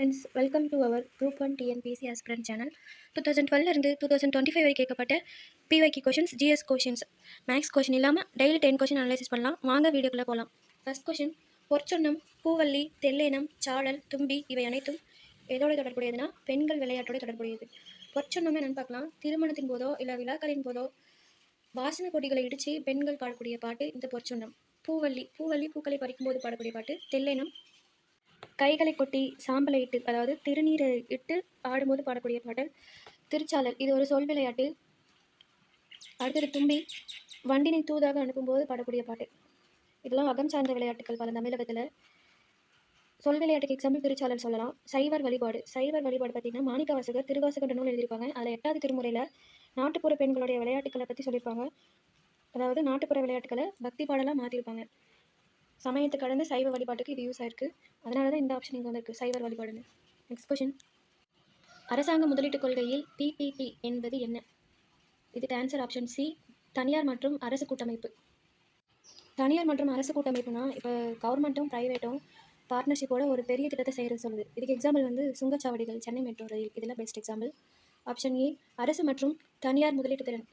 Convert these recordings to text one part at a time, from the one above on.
Friends, welcome to our group 1 TNPSC aspirant channel. 2012 இருந்து 2025 வரை கேட்கப்பட்ட பிஒய்க்கு questions, GS questions, maths question இல்லாமல் டெய்லி 10 கொஷின் அனலைசிஸ் பண்ணலாம். வாங்க வீடியோக்குள்ளே போகலாம். ஃபர்ஸ்ட் கொஷின், பொற்சொன்னம், பூவல்லி, தெல்லேனம், சாழல், தும்பி இவை அனைத்தும் எதோட தொடர்புடையதுன்னா பெண்கள் விளையாட்டோட தொடர்புடையது. பொற்சொன்னமே என்னன்னு பார்க்கலாம். திருமணத்தின் போதோ இல்லை விழாக்களின் போதோ வாசன கொடிகளை இடித்து பெண்கள் பாடக்கூடிய பாட்டு இந்த பொற்சொன்னம். பூவல்லி பூக்களை பறிக்கும்போது பாடக்கூடிய பாட்டு. தெல்லேனம் கைகளை கொட்டி சாம்பலை இட்டு, அதாவது திருநீரை இட்டு ஆடும்போது பாடக்கூடிய பாடல். திருச்சாளர் இது ஒரு சொல் விளையாட்டு. அடுத்தது தும்பி வண்டினை தூதாக அனுப்பும்போது பாடக்கூடிய பாட்டு. இதெல்லாம் அகம் சார்ந்த விளையாட்டுகள் பல தமிழகத்தில். சொல் விளையாட்டுக்கு எக்ஸாம்பிள் திருச்சாளர் சொல்லலாம். சைவர் வழிபாடு பார்த்தீங்கன்னா மாணிக்கவாசகர் திருவாசகன்ற நூல் எழுதியிருப்பாங்க. அதில் 8வது திருமுறையில் நாட்டுப்புற பெண்களுடைய விளையாட்டுக்களை பற்றி சொல்லியிருப்பாங்க. அதாவது நாட்டுப்புற விளையாட்டுக்களை பக்தி பாடலாக மாற்றிருப்பாங்க. சமயத்தை கடந்து சைவ வழிபாட்டுக்கு இது யூஸ் ஆயிருக்கு. அதனால தான் இந்த ஆப்ஷன் இங்கே வந்திருக்கு, சைவர் வழிபாடுன்னு. நெக்ஸ்ட் கொஷின், அரசாங்க முதலீட்டு கொள்கையில் பிபிபி என்பது என்ன? இதுக்கு ஆன்சர் ஆப்ஷன் சி, தனியார் மற்றும் அரசு கூட்டமைப்பு. தனியார் மற்றும் அரசு கூட்டமைப்புனா இப்போ கவர்மெண்ட்டும் ப்ரைவேட்டும் பார்ட்னர்ஷிப்போட ஒரு பெரிய திட்டத்தை செய்கிறது சொல்லுது. இதுக்கு எக்ஸாம்பிள் வந்து சுங்கச்சாவடிகள், சென்னை மெட்ரோ ரயில், இதெல்லாம் பெஸ்ட் எக்ஸாம்பிள். ஆப்ஷன் ஏ, அரசு மற்றும் தனியார் முதலீட்டு திறன்.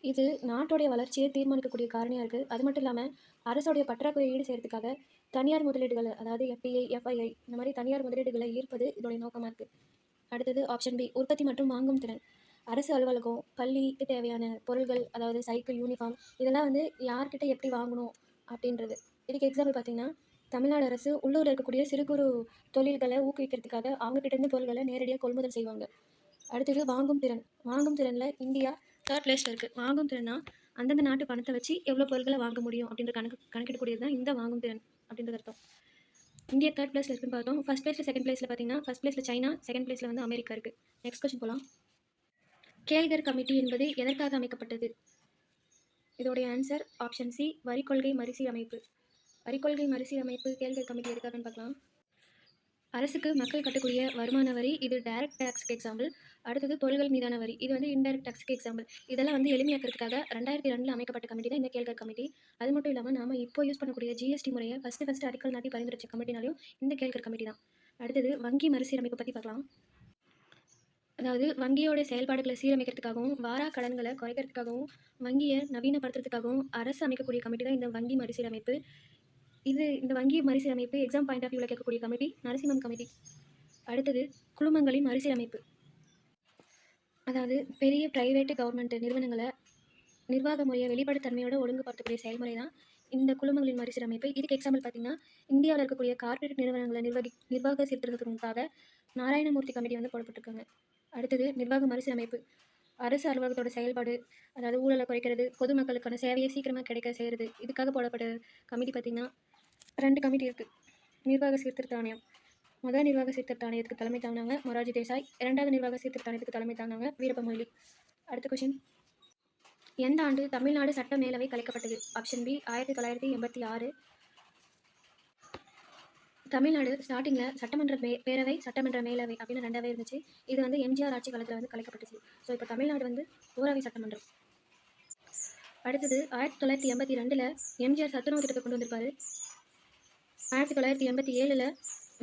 இது நாட்டோடைய வளர்ச்சியை தீர்மானிக்கக்கூடிய காரணியாக இருக்குது. அது மட்டும் இல்லாமல் அரசோடைய பற்றாக்குறை ஈடு செய்கிறதுக்காக தனியார் முதலீடுகளை, அதாவது எஃப்டிஐ, எஃப்ஐஐ இந்த மாதிரி தனியார் முதலீடுகளை ஈர்ப்பது இதோடைய நோக்கமாக இருக்குது. அடுத்தது ஆப்ஷன் பி, உற்பத்தி மற்றும் வாங்கும் திறன். அரசு அலுவலகம், பள்ளிக்கு தேவையான பொருட்கள், அதாவது சைக்கிள், யூனிஃபார்ம் இதெல்லாம் வந்து யார்கிட்ட எப்படி வாங்கணும் அப்படின்றது. இதுக்கு எக்ஸாம்பிள் பார்த்தீங்கன்னா தமிழ்நாடு அரசு உள்ளூரில் இருக்கக்கூடிய சிறு குறு தொழில்களை ஊக்குவிக்கிறதுக்காக அவங்ககிட்டேருந்து பொருட்களை நேரடியாக கொள்முதல் செய்வாங்க. அடுத்தது வாங்கும் திறனில் இந்தியா 3rd பிளேஸில் இருக்குது. வாங்கும் திறனா அந்தந்த நாட்டு பணத்தை வச்சு எவ்வளோ பொருட்களை வாங்க முடியும் அப்படின்ற கணக்கிடக்கூடியது தான் இந்த வாங்கும் திறன் அப்படின்றது அர்த்தம். இந்தியா 3rd பிளேஸில் இருக்குன்னு பார்த்தோம். ஃபர்ஸ்ட் பிளேஸில், செகண்ட் பிளேஸில் பார்த்தீங்கன்னா ஃபர்ஸ்ட் பிளேஸில் சைனா, செகண்ட் பிளேஸில் வந்து அமெரிக்கா இருக்குது. நெக்ஸ்ட் கொஸ்டின் போகலாம். கேல்கர் கமிட்டி என்பது எதற்காக அமைக்கப்பட்டது? இதோடைய ஆன்சர் ஆப்ஷன் சி, வரிக்கொள்கை மறுசீரமைப்பு. கேல்கர் கமிட்டி எதுக்காகன்னு பார்க்கலாம். அரசுக்கு மக்கள் கட்டக்கூடிய வருமான வரி, இது டைரக்ட் டேக்ஸ்க்கு எக்ஸாம்பிள். அடுத்தது பொருட்கள் மீதான வரி, இது வந்து இன்டைரக்ட் டேக்ஸ்க்கு எக்ஸாம்பிள். இதெல்லாம் வந்து எளிமையாக்கிறதுக்காக 2002 அமைக்கப்பட்ட கமிட்டி தான் இந்த கேல்கர் கமிட்டி. அது மட்டும் இல்லாமல் நாம இப்போ யூஸ் பண்ணக்கூடிய ஜிஎஸ்டி முறையை ஃபர்ஸ்ட் அடிக்கல் நாட்டி பரிந்துரைச்ச கமிட்டினாலையும் இந்த கேல்கர் கமிட்டி தான். அடுத்தது வங்கி மறுசீரமைப்பு பற்றி பார்க்கலாம். அதாவது வங்கியோட செயல்பாடுகளை சீரமைக்கிறதுக்காகவும் வாரா கடன்களை குறைக்கிறதுக்காகவும் வங்கியை நவீனப்படுத்துறதுக்காகவும் அரசு அமைக்கக்கூடிய கமிட்டி தான் இந்த வங்கி மறுசீரமைப்பு. இந்த வங்கி மறுசீரமைப்பு எக்ஸாம் பாயிண்ட் ஆஃப் வியூவில் கேட்கக்கூடிய கமிட்டி நரசிம்மன் கமிட்டி. அடுத்தது குழுமங்களின் மறுசீரமைப்பு. அதாவது பெரிய பிரைவேட்டு கவர்மெண்ட் நிறுவனங்களை நிர்வாக முறையை வெளிப்படைத்தன்மையோட ஒழுங்குபடுத்தக்கூடிய செயல்முறை தான் இந்த குழுமங்களின் மறுசீரமைப்பு. இதுக்கு எக்ஸாம்பிள் பார்த்தீங்கன்னா இந்தியாவில் இருக்கக்கூடிய கார்ப்பரேட் நிறுவனங்களை நிர்வாக சீர்திருத்தத்துக்காக நாராயணமூர்த்தி கமிட்டி வந்து போடப்பட்டிருக்காங்க. அடுத்தது நிர்வாக மறுசீரமைப்பு. அரசு அலுவலகத்தோட செயல்பாடு, அதாவது ஊழலை குறைக்கிறது, பொதுமக்களுக்கான சேவையை சீக்கிரமாக கிடைக்க செய்கிறது. இதுக்காக போடப்பட்ட கமிட்டி பார்த்திங்கன்னா 2 கமிட்டி இருக்குது. நிர்வாக சீர்திருத்த ஆணையம். முதல் நிர்வாக சீர்திருத்த ஆணையத்துக்கு தலைமை தாங்கினாங்க மொரார்ஜி தேசாய். 2வது நிர்வாக சீர்திருத்த ஆணையத்துக்கு தலைமை தாங்கினாங்க வீரப்ப மொய்லி. அடுத்த கொஸ்டின், எந்த ஆண்டு தமிழ்நாடு சட்ட மேலவை கலைக்கப்பட்டது? Option B, 1986. தமிழ்நாடு ஸ்டார்டிங்கில் சட்டமன்ற பேரவை, சட்டமன்ற மேலவை அப்படின்னு 2வே இருந்துச்சு. இது வந்து எம்ஜிஆர் ஆட்சி காலத்தில் வந்து கலைக்கப்பட்டுச்சு. ஸோ இப்போ தமிழ்நாடு வந்து ஊரவை சட்டமன்றம். அடுத்தது 1982 எம்ஜிஆர் சத்துணவு திட்டத்தை கொண்டு வந்திருப்பாரு. 1987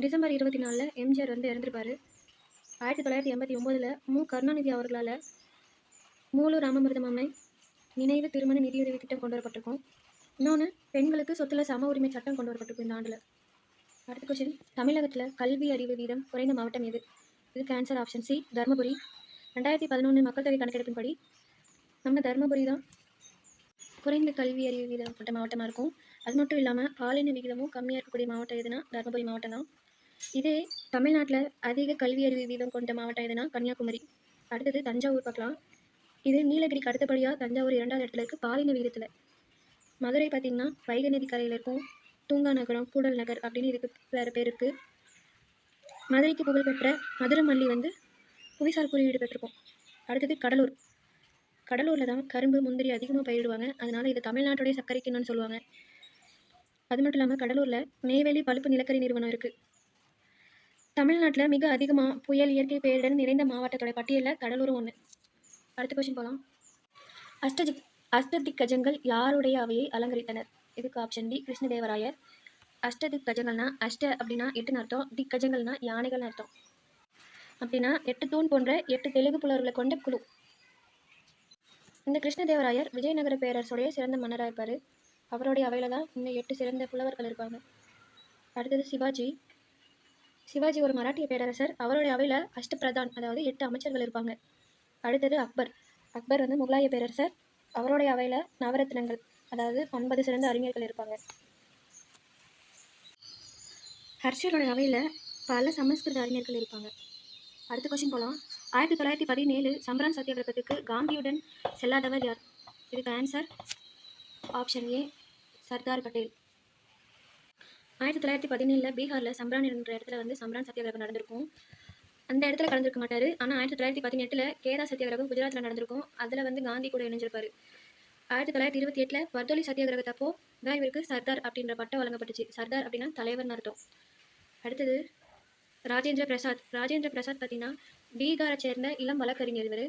டிசம்பர் 24 எம்ஜிஆர் வந்து இறந்திருப்பாரு. 1989 மு கருணாநிதி அவர்களால் மூலூர் ராமமிர்தம் அம்மை நினைவு திருமண நிதியுதவி திட்டம் கொண்டு வரப்பட்டிருக்கும். இன்னொன்று, பெண்களுக்கு சொத்துல சம உரிமை சட்டம் கொண்டு வரப்பட்டிருக்கும் இந்த ஆண்டில். அடுத்த கொஸ்டின், தமிழகத்தில் கல்வி அறிவு வீதம் குறைந்த மாவட்டம் எது? இதுக்கு ஆன்சர் ஆப்ஷன் சி, தர்மபுரி. 2011 மக்கள் தொகை கணக்கெடுப்பின்படி நம்ம தர்மபுரி தான் குறைந்த கல்வி அறிவு வீதம் கொண்ட மாவட்டமாக இருக்கும். அது மட்டும் இல்லாமல் பாலின விகிதமும் கம்மியாக இருக்கக்கூடிய மாவட்டம் எதுனா தர்மபுரி மாவட்டம் தான். இதே தமிழ்நாட்டில் அதிக கல்வி அறிவு வீதம் கொண்ட மாவட்டம் எதுனா கன்னியாகுமரி. அடுத்தது தஞ்சாவூர் பார்க்கலாம். இது நீலகிரிக்கு அடுத்தபடியாக தஞ்சாவூர் 2வது இடத்துல இருக்குது பாலின விகிதத்தில். மதுரை பார்த்திங்கன்னா வைகை நதி கரையில் இருக்கும் தூங்கா நகரம், கூடல் நகர் அப்படின்னு இதுக்கு வேறு பேர் இருக்குது. மதுரைக்கு புகழ்பெற்ற மதுரமல்லி வந்து புவிசார் குறியீடு பெற்றிருக்கும். அடுத்தது கடலூரில் தான் கரும்பு, முந்திரி அதிகமாக பயிரிடுவாங்க. அதனால் இது தமிழ்நாட்டுடைய சர்க்கரை கிண்ணம்னு சொல்லுவாங்க. அது மட்டும் இல்லாமல் கடலூரில் நெய்வேலி பழுப்பு நிலக்கரி நிறுவனம் இருக்குது. தமிழ்நாட்டில் மிக அதிகமாக புயல், இயற்கை பேரிடர் நிறைந்த மாவட்டத்தோட பட்டியலில் கடலூரும் ஒன்று. அடுத்த கொஸ்டின் போகலாம். அஷ்டதிக்கஜங்கள் யாருடைய அவையை அலங்கரித்தனர்? இதுக்கு ஆப்ஷன் டி, கிருஷ்ணதேவராயர். அஷ்ட திக் கஜங்கள்னா அஷ்ட அப்படின்னா 8ன்னு அர்த்தம், திக் கஜங்கள்னா யானைகள்னு அர்த்தம். அப்படின்னா 8 தூண் போன்ற 8 தெலுங்கு புலவர்களை கொண்ட குழு. இந்த கிருஷ்ணதேவராயர் விஜயநகர பேரரசுடைய சிறந்த மன்னராக இருப்பார். அவருடைய அவையில் தான் இந்த 8 சிறந்த புலவர்கள் இருப்பாங்க. அடுத்தது சிவாஜி ஒரு மராட்டிய பேரரசர். அவருடைய அவையில் அஷ்டபிரதான், அதாவது 8 அமைச்சர்கள் இருப்பாங்க. அடுத்தது அக்பர் வந்து முகலாய பேரரசர். அவருடைய அவையில் நவரத்னங்கள், அதாவது 9 சிறந்த அறிஞர்கள் இருப்பாங்க. ஹர்ஷருடைய அவையில் பல சமஸ்கிருத அறிஞர்கள் இருப்பாங்க. அடுத்த கொஸ்டின் போகலாம். 1917 சம்பரான் சத்தியாகிரகத்துக்கு காந்தியுடன் செல்லாதவர் யார்? இதுக்கு answer option A, Sardar Patel. 1917 பீகாரில் சம்பரான் என்ற இடத்துல வந்து சம்பரான் சத்தியாகிரகம் நடந்திருக்கும். அந்த இடத்துல கலந்துருக்க மாட்டார். ஆனால் 1918 கேரா சத்தியாகிரகம் குஜராத்தில் நடந்திருக்கும். அதில் வந்து காந்தி கூட இணைஞ்சிருப்பார். 1928 வர்தோலி சத்தியாகிரகத்தப்போ தான் இவருக்கு சர்தார் அப்படின்ற பட்டம் வழங்கப்பட்டுச்சு. சர்தார் அப்படின்னா தலைவர்னு அர்த்தம். அடுத்தது ராஜேந்திர பிரசாத் பார்த்தீங்கன்னா பீகாரை சேர்ந்த இளம் வழக்கறிஞர். இவர்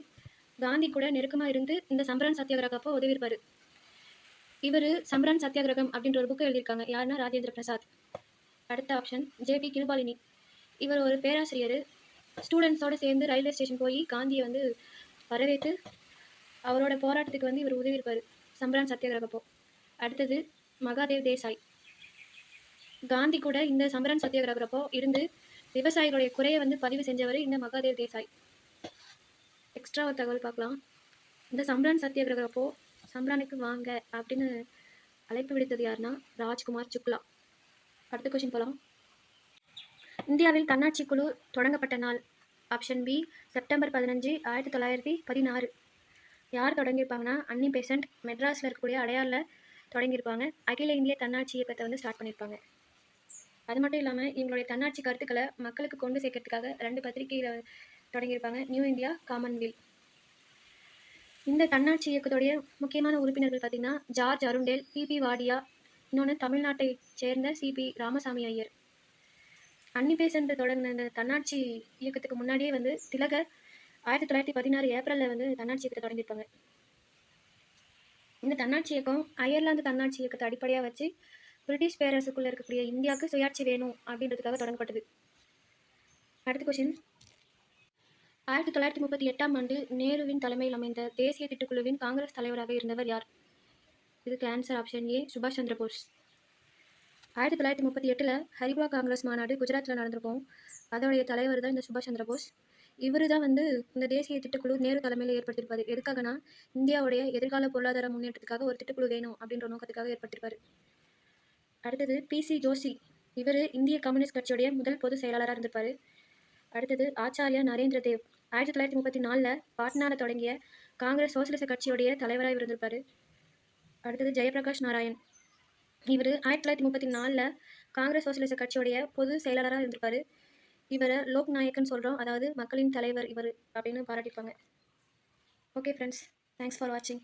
காந்தி கூட நெருக்கமாக இருந்து இந்த சம்பரான் சத்தியாகிரகம் அப்போ உதவியிருப்பார். இவர் சம்பரான் சத்தியாகிரகம் அப்படின்ற ஒரு புக்கு எழுதியிருக்காங்க. யாருன்னா ராஜேந்திர பிரசாத். அடுத்த ஆப்ஷன் ஜேபி கிருபாலினி. இவர் ஒரு பேராசிரியர். ஸ்டூடெண்ட்ஸோடு சேர்ந்து ரயில்வே ஸ்டேஷன் போய் காந்தியை வந்து வரவேற்று அவரோட போராட்டத்துக்கு வந்து இவர் உதவியிருப்பார் சம்பரான் சத்தியாகிரகப்போ. அடுத்தது மகாதேவ் தேசாய். காந்தி கூட இந்த சம்பரான் சத்தியாகிரகப்போ இருந்து விவசாயிகளுடைய குறையை வந்து பதிவு செஞ்சவர் இந்த மகாதேவ் தேசாய். எக்ஸ்ட்ரா ஒரு தகவல் பார்க்கலாம். இந்த சம்பரான் சத்தியாகிரகப்போ சம்பரானுக்கு வாங்க அப்படின்னு அழைப்பு விடுத்தது யாருன்னா ராஜ்குமார் சுக்லா. அடுத்த கொஸ்டின் போகலாம். இந்தியாவில் தன்னாட்சி குழு தொடங்கப்பட்ட நாள்? Option B, September 15, 1916. யார் தொடங்கியிருப்பாங்கன்னா அன்னி பெசன்ட் மெட்ராஸில் இருக்கக்கூடிய அடையாரில் தொடங்கியிருப்பாங்க. அகில இந்திய தன்னாட்சி இயக்கத்தை வந்து ஸ்டார்ட் பண்ணியிருப்பாங்க. அது மட்டும் இல்லாமல் இவங்களுடைய தன்னாட்சி கருத்துக்களை மக்களுக்கு கொண்டு சேர்க்கறதுக்காக 2 பத்திரிகையில் தொடங்கியிருப்பாங்க. New India, Commonwealth. இந்த தன்னாட்சி இயக்கத்துடைய முக்கியமான உறுப்பினர்கள் பார்த்தீங்கன்னா ஜார்ஜ் அருண்டேல், பிபி வாடியா, இன்னொன்று தமிழ்நாட்டை சேர்ந்த சிபி ராமசாமி ஐயர். அன்னி பெசன்ட் தொடங்கின இந்த தன்னாட்சி இயக்கத்துக்கு முன்னாடியே வந்து திலகர் 1916 ஏப்ரலில் வந்து தன்னாட்சி இயக்கத்தை தொடங்கியிருப்பாங்க. இந்த தன்னாட்சி இயக்கம் அயர்லாந்து தன்னாட்சி இயக்கத்தை அடிப்படையாக வச்சு பிரிட்டிஷ் பேரரசுக்குள்ளே இருக்கக்கூடிய இந்தியாவுக்கு சுயாட்சி வேணும் அப்படின்றதுக்காக தொடங்கப்பட்டது. அடுத்த கொஸ்டின். 1938 நேருவின் தலைமையில் அமைந்த தேசிய திட்டக்குழுவின் காங்கிரஸ் தலைவராக இருந்தவர் யார்? இதுக்கு ஆன்சர் ஆப்ஷன் ஏ, சுபாஷ் சந்திர போஸ். 1938 ஹரிபா காங்கிரஸ் மாநாடு குஜராத்தில் நடந்திருக்கும். அதோடைய தலைவர் தான் இந்த சுபாஷ் சந்திர போஸ். இவர் தான் வந்து இந்த தேசிய திட்டக்குழு நேரு தலைமையில் ஏற்படுத்தியிருப்பார். எதுக்காகனா இந்தியாவுடைய எதிர்கால பொருளாதார முன்னேற்றத்துக்காக ஒரு திட்டக்குழு வேணும் அப்படின்ற நோக்கத்துக்காக ஏற்படுத்தியிருப்பார். அடுத்தது பிசி ஜோஷி. இவர் இந்திய கம்யூனிஸ்ட் கட்சியுடைய முதல் பொதுச் செயலாளராக இருந்திருப்பார். அடுத்தது ஆச்சாரியா நரேந்திர தேவ். 1934 பாட்னாவில் தொடங்கிய காங்கிரஸ் சோசியலிச கட்சியுடைய தலைவராக இருந்திருப்பார். அடுத்தது ஜெயபிரகாஷ் நாராயண். இவர் 1934 காங்கிரஸ் சோசியலிச கட்சியுடைய பொது செயலாளராக இருந்திருப்பார். இவரை லோக் நாயக்கன்னு சொல்கிறோம், அதாவது மக்களின் தலைவர் இவர் அப்படின்னு பாராட்டியிருப்பாங்க. ஓகே ஃப்ரெண்ட்ஸ், தேங்க்ஸ் ஃபார் வாட்சிங்.